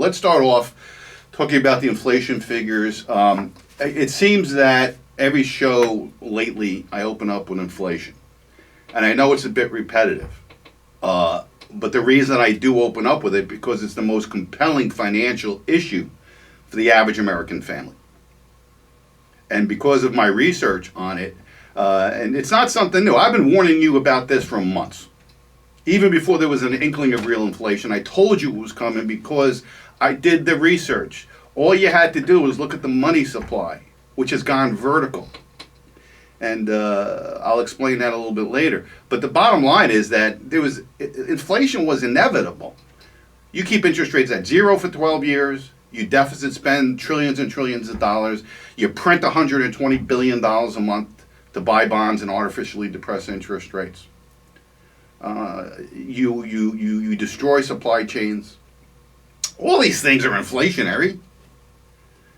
let's start off talking about the inflation figures. It seems that every show lately I open up with inflation. And I know it's a bit repetitive. But the reason I do open up with it because it's the most compelling financial issue for the average American family. And because of my research on it, and it's not something new. I've been warning you about this for months. Even before there was an inkling of real inflation, I told you it was coming because I did the research. All you had to do was look at the money supply, which has gone vertical. And I'll explain that a little bit later. But the bottom line is that inflation was inevitable. You keep interest rates at zero for 12 years. You deficit spend trillions and trillions of dollars. You print $120 billion a month to buy bonds and artificially depress interest rates. You destroy supply chains. All these things are inflationary.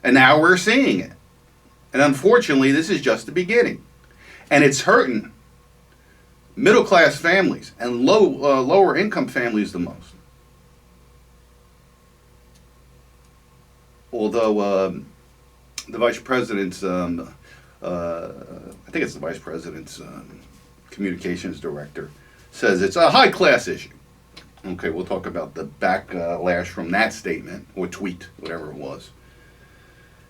And now we're seeing it. And unfortunately, this is just the beginning. And it's hurting middle-class families and lower-income families the most. Although the vice president's, I think it's the vice president's communications director, says it's a high-class issue. Okay, we'll talk about the backlash from that statement, or tweet, whatever it was.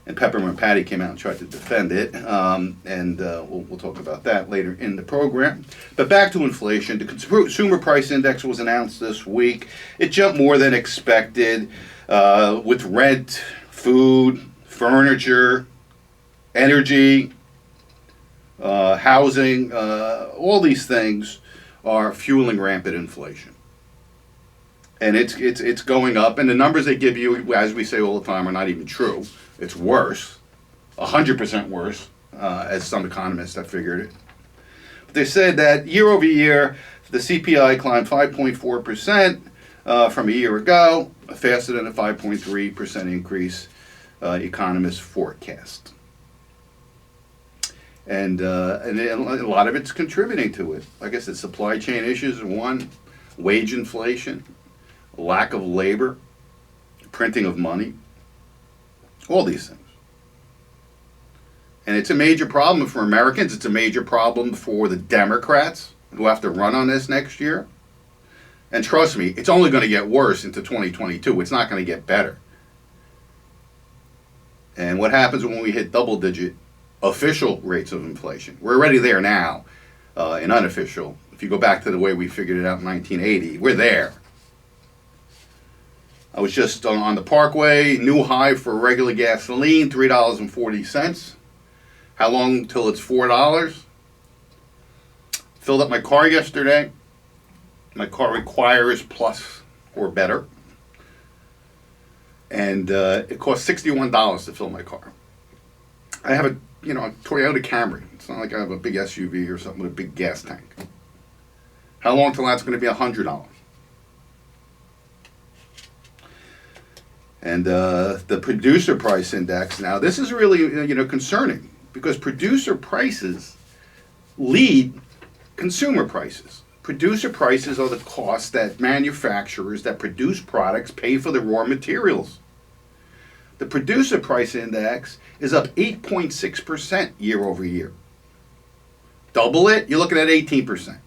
And Peppermint Patty came out and tried to defend it, and we'll talk about that later in the program. But back to inflation. The Consumer Price Index was announced this week. It jumped more than expected with rent, food, furniture, energy, housing. All these things are fueling rampant inflation. And it's going up, and the numbers they give you, as we say all the time, are not even true. It's worse, 100% worse, as some economists have figured it. But they said that year over year, the CPI climbed 5.4% from a year ago, faster than a 5.3% increase economists forecast. And a lot of it's contributing to it. Like I said, supply chain issues are one, wage inflation, lack of labor, printing of money. All these things. And it's a major problem for Americans. It's a major problem for the Democrats who have to run on this next year. And trust me, it's only going to get worse into 2022. It's not going to get better. And what happens when we hit double-digit official rates of inflation? We're already there now in unofficial. If you go back to the way we figured it out in 1980, we're there. I was just on the Parkway, new high for regular gasoline, $3.40. How long till it's $4? Filled up my car yesterday. My car requires plus or better. And it cost $61 to fill my car. I have a Toyota Camry. It's not like I have a big SUV or something with a big gas tank. How long till that's going to be $100? And the producer price index, now this is really concerning because producer prices lead consumer prices. Producer prices are the costs that manufacturers that produce products pay for the raw materials. The producer price index is up 8.6% year over year. Double it, you're looking at 18%.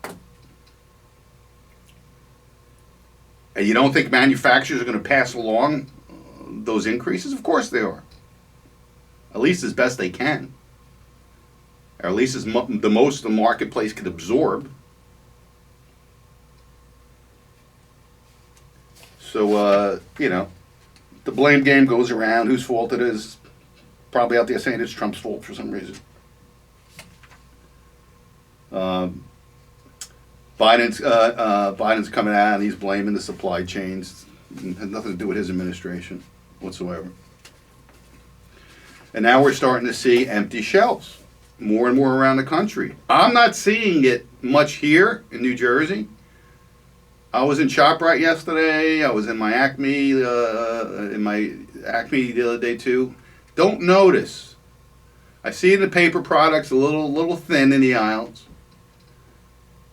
And you don't think manufacturers are going to pass along those increases? Of course they are. At least as best they can. Or at least as the most the marketplace can absorb. So, the blame game goes around. Whose fault it is? Probably out there saying it's Trump's fault for some reason. Biden's coming out and he's blaming the supply chains. It has nothing to do with his administration whatsoever. And now we're starting to see empty shelves more and more around the country. I'm not seeing it much here in New Jersey. I was in ShopRite yesterday. I was in my Acme the other day too. Don't notice. I see the paper products a little thin in the aisles,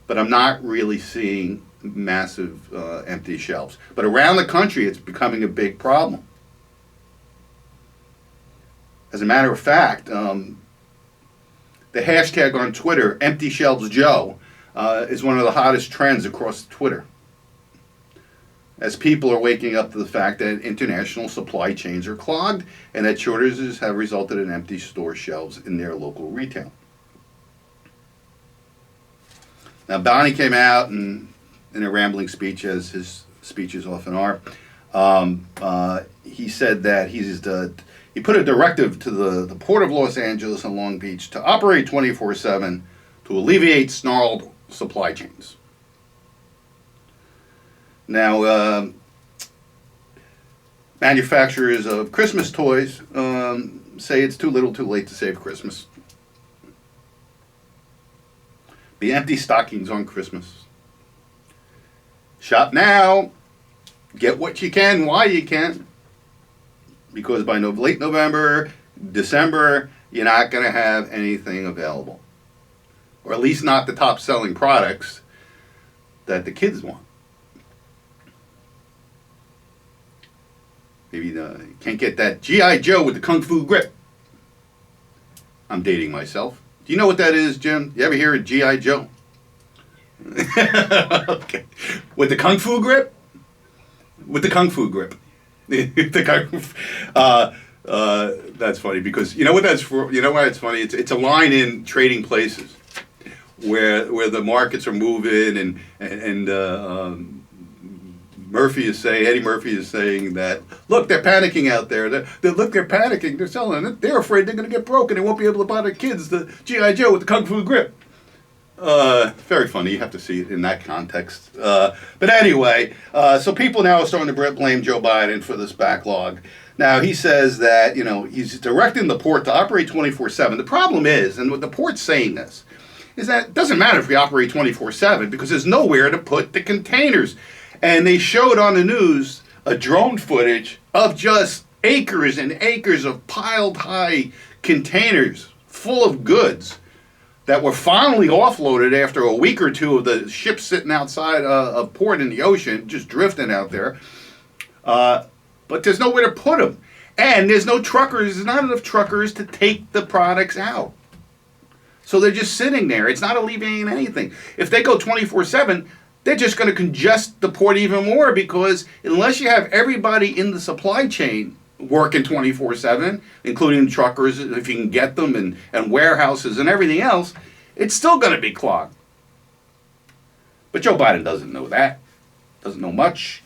but I'm not really seeing massive empty shelves. But around the country, it's becoming a big problem. As a matter of fact, the hashtag on Twitter, Empty Shelves Joe, is one of the hottest trends across Twitter, as people are waking up to the fact that international supply chains are clogged and that shortages have resulted in empty store shelves in their local retail. Now, Bonnie came out and, in a rambling speech, as his speeches often are, he said that he put a directive to the Port of Los Angeles and Long Beach to operate 24/7 to alleviate snarled supply chains. Now, manufacturers of Christmas toys say it's too little too late to save Christmas. Be empty stockings on Christmas. Shop now. Get what you can while you can. Because by late November, December, you're not going to have anything available. Or at least not the top selling products that the kids want. Maybe you can't get that G.I. Joe with the Kung Fu grip. I'm dating myself. Do you know what that is, Jim? You ever hear of G.I. Joe? Okay. With the Kung Fu grip? With the Kung Fu grip. That's funny because you know what that's for. You know why it's funny? It's a line in Trading Places where the markets are moving and Eddie Murphy is saying that, look, they're panicking out there. They're panicking. They're selling it. They're afraid they're going to get broken. They won't be able to buy their kids the G.I. Joe with the Kung Fu grip. Very funny. You have to see it in that context. But anyway, so people now are starting to blame Joe Biden for this backlog. Now, he says that, he's directing the port to operate 24/7. The problem is, and what the port's saying this, is that it doesn't matter if we operate 24/7 because there's nowhere to put the containers. And they showed on the news a drone footage of just acres and acres of piled high containers full of goods that were finally offloaded after a week or two of the ships sitting outside a port in the ocean, just drifting out there. But there's nowhere to put them. And there's no truckers, there's not enough truckers to take the products out. So they're just sitting there. It's not alleviating anything. If they go 24/7, they're just going to congest the port even more because unless you have everybody in the supply chain working 24/7, including truckers, if you can get them, and warehouses and everything else, it's still going to be clogged. But Joe Biden doesn't know that. Doesn't know much.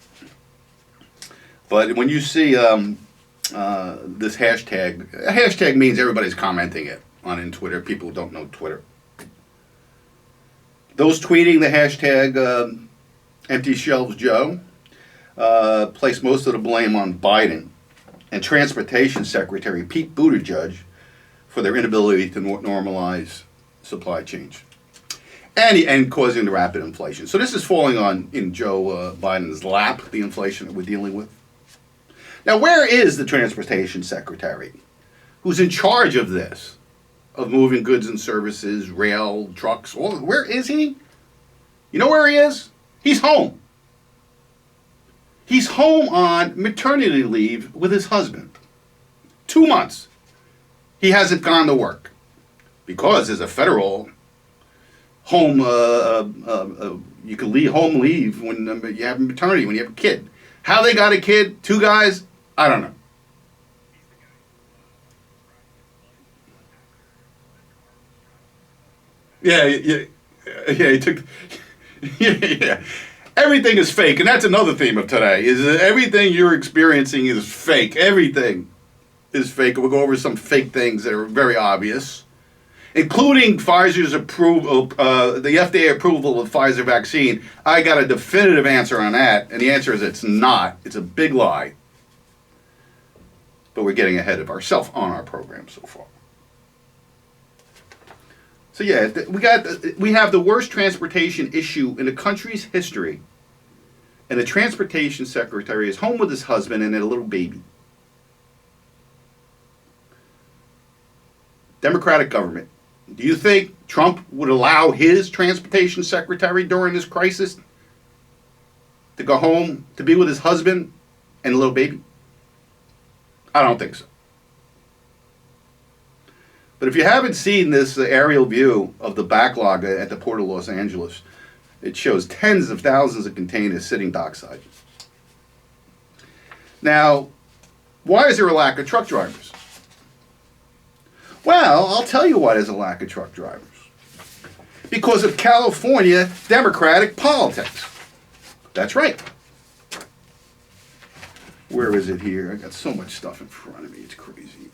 But when you see this hashtag, a hashtag means everybody's commenting it on Twitter. People who don't know Twitter. Those tweeting the hashtag Empty Shelves Joe place most of the blame on Biden and Transportation Secretary Pete Buttigieg for their inability to normalize supply chains and causing the rapid inflation. So this is falling in Joe Biden's lap, the inflation that we're dealing with. Now, where is the Transportation Secretary who's in charge of this? Of moving goods and services, rail, trucks. Where is he? You know where he is? He's home. He's home on maternity leave with his husband. 2 months. He hasn't gone to work because there's a federal home. You can home leave when you have maternity, when you have a kid. How they got a kid? 2 guys? I don't know. Yeah, he took, yeah. Everything is fake, and that's another theme of today, is that everything you're experiencing is fake. Everything is fake. We'll go over some fake things that are very obvious, including Pfizer's approval, the FDA approval of Pfizer vaccine. I got a definitive answer on that, and the answer is it's not. It's a big lie. But we're getting ahead of ourselves on our program so far. So yeah, we have the worst transportation issue in the country's history, and the transportation secretary is home with his husband and a little baby. Democratic government. Do you think Trump would allow his transportation secretary during this crisis to go home to be with his husband and a little baby? I don't think so. But if you haven't seen this aerial view of the backlog at the Port of Los Angeles, it shows tens of thousands of containers sitting dockside. Now, why is there a lack of truck drivers? Well, I'll tell you why there's a lack of truck drivers. Because of California Democratic politics. That's right. Where is it here? I got so much stuff in front of me, it's crazy.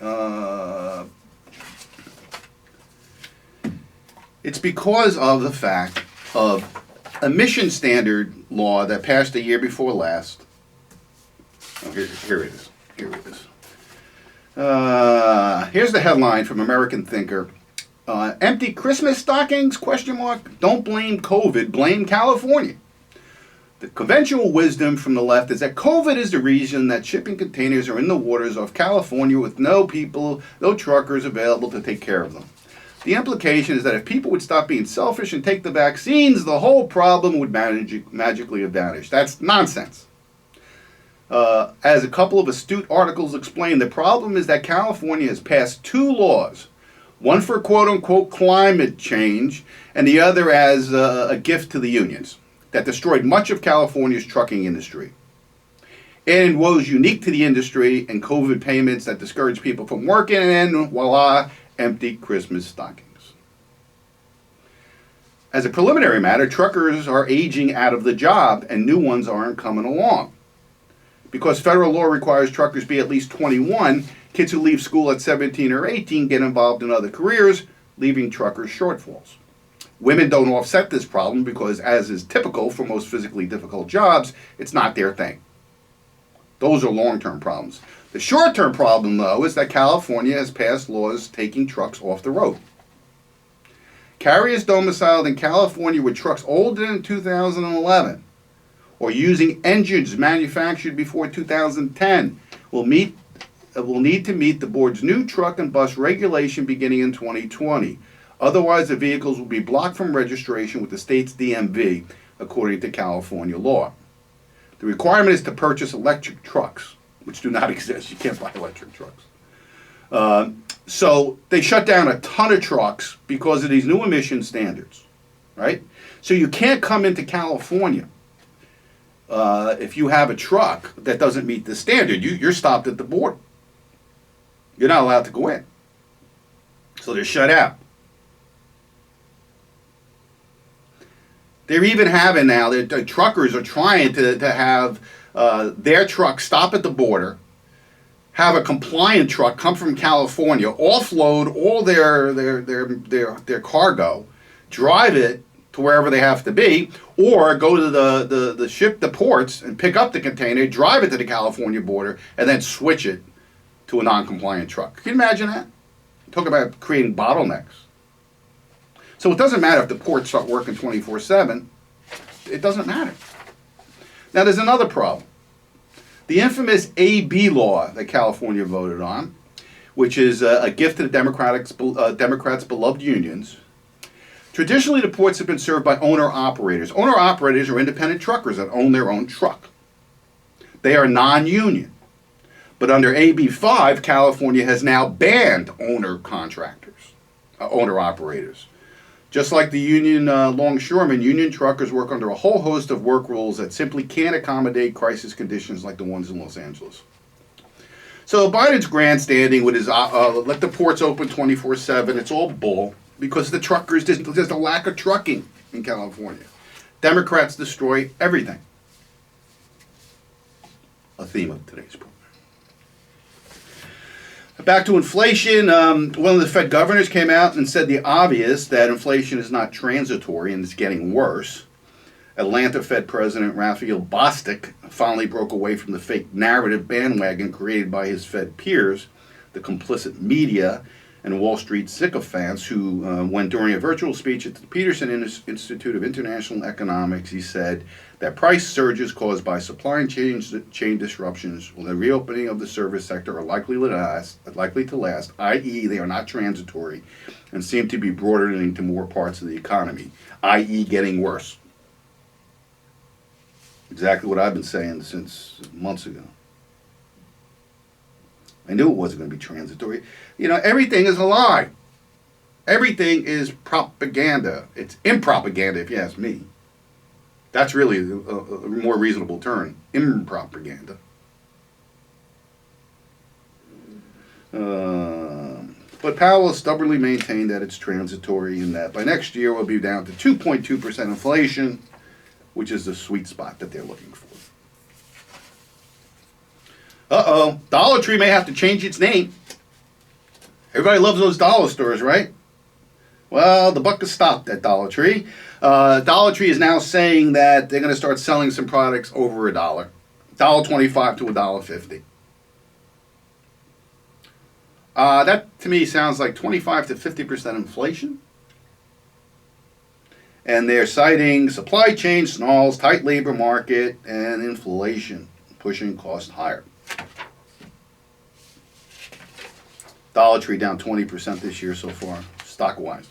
It's because of the fact of emission standard law that passed the year before last. Oh, here it is. Here it is. Here's the headline from American Thinker. Empty Christmas stockings? Question mark. Don't blame COVID, blame California. The conventional wisdom from the left is that COVID is the reason that shipping containers are in the waters off California with no people, no truckers available to take care of them. The implication is that if people would stop being selfish and take the vaccines, the whole problem would magically have vanished. That's nonsense. As a couple of astute articles explain, the problem is that California has passed two laws, one for quote-unquote climate change and the other as a gift to the unions, that destroyed much of California's trucking industry. And what was unique to the industry and COVID payments that discouraged people from working, and voila, empty Christmas stockings. As a preliminary matter, truckers are aging out of the job and new ones aren't coming along. Because federal law requires truckers be at least 21, kids who leave school at 17 or 18 get involved in other careers, leaving truckers shortfalls. Women don't offset this problem because, as is typical for most physically difficult jobs, it's not their thing. Those are long-term problems. The short-term problem, though, is that California has passed laws taking trucks off the road. Carriers domiciled in California with trucks older than 2011 or using engines manufactured before 2010 will need to meet the board's new truck and bus regulation beginning in 2020. Otherwise, the vehicles will be blocked from registration with the state's DMV, according to California law. The requirement is to purchase electric trucks, which do not exist. You can't buy electric trucks. So they shut down a ton of trucks because of these new emission standards, right? So you can't come into California if you have a truck that doesn't meet the standard. You're stopped at the border. You're not allowed to go in. So they're shut out. They're even having now, the truckers are trying to have their truck stop at the border, have a compliant truck come from California, offload all their cargo, drive it to wherever they have to be, or go to the ports and pick up the container, drive it to the California border, and then switch it to a non-compliant truck. Can you imagine that? Talk about creating bottlenecks. So it doesn't matter if the ports start working 24/7. It doesn't matter. Now there's another problem. The infamous AB law that California voted on, which is a gift to the Democrats' beloved unions. Traditionally, the ports have been served by owner-operators. Owner-operators are independent truckers that own their own truck. They are non-union. But under AB 5, California has now banned owner-operators. Just like the union longshoremen, union truckers work under a whole host of work rules that simply can't accommodate crisis conditions like the ones in Los Angeles. So Biden's grandstanding with his let the ports open 24/7, it's all bull because the truckers, there's a lack of trucking in California. Democrats destroy everything. A theme of today's program. Back to inflation, one of the Fed governors came out and said the obvious, that inflation is not transitory and it's getting worse. Atlanta Fed President Raphael Bostic finally broke away from the fake narrative bandwagon created by his Fed peers, the complicit media, and Wall Street sycophants who, when during a virtual speech at the Peterson Institute of International Economics, he said that price surges caused by supply chain disruptions or the reopening of the service sector are likely to last, i.e. they are not transitory, and seem to be broadening to more parts of the economy, i.e. getting worse. Exactly what I've been saying since months ago. I knew it wasn't going to be transitory. You know, everything is a lie. Everything is propaganda. It's impropaganda, if you ask me. That's really a more reasonable term. Impropaganda. But Powell will stubbornly maintain that it's transitory and that by next year we'll be down to 2.2% inflation, which is the sweet spot that they're looking for. Uh-oh, Dollar Tree may have to change its name. Everybody loves those dollar stores, right? Well, the buck has stopped at Dollar Tree. Dollar Tree is now saying that they're going to start selling some products over $1, $1.25 to $1.50. That to me sounds like 25 to 50% inflation. And they're citing supply chain snarls, tight labor market, and inflation pushing costs higher. Dollar Tree down 20% this year so far, stock-wise.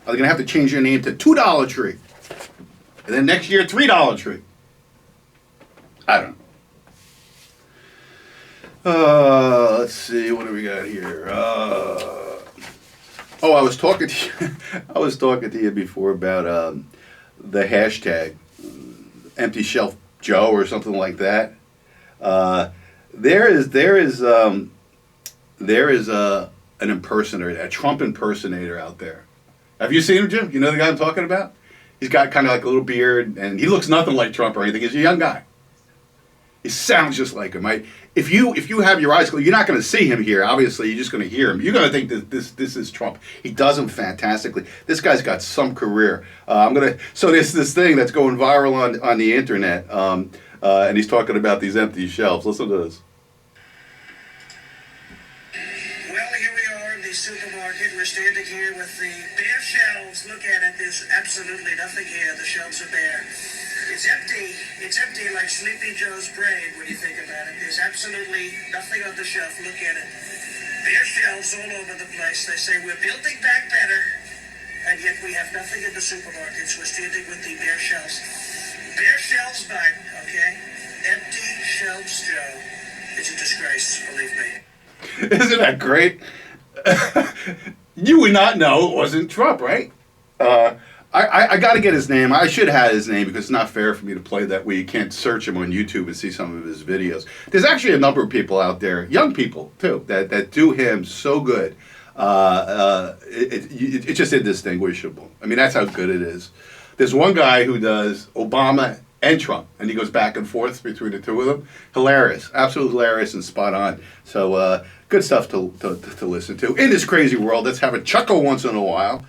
Are they going to have to change their name to $2 Tree? And then next year, $3 Tree? I don't know. Let's see, what do we got here? I was talking to you. I was talking to you before about the hashtag Empty Shelf Joe or something like that. There is an impersonator, a Trump impersonator out there. Have you seen him, Jim? You know the guy I'm talking about? He's got kind of like a little beard, and he looks nothing like Trump or anything. He's a young guy. He sounds just like him. If you have your eyes closed, you're not going to see him here. Obviously, you're just going to hear him. You're going to think that this is Trump. He does him fantastically. This guy's got some career. So there's this thing that's going viral on the internet, and he's talking about these empty shelves. Listen to this. Well, here we are in the supermarket. We're standing here with the bare shelves. Look at it. There's absolutely nothing here. The shelves are bare. It's empty. It's empty like Sleepy Joe's brain when you think about it. There's absolutely nothing on the shelf. Look at it. Bare shelves all over the place. They say we're building back better, and yet we have nothing in the supermarkets. We're standing with the bare shelves. Bare shelves, Biden, okay? Empty shelves, Joe. It's a disgrace, believe me. Isn't that great? You would not know it wasn't Trump, right? I got to get his name. I should have had his name because it's not fair for me to play that way. You can't search him on YouTube and see some of his videos. There's actually a number of people out there, young people too, that do him so good. It's just indistinguishable. I mean, that's how good it is. There's one guy who does Obama and Trump, and he goes back and forth between the two of them. Hilarious, absolutely hilarious and spot on. So good stuff to listen to. In this crazy world, let's have a chuckle once in a while.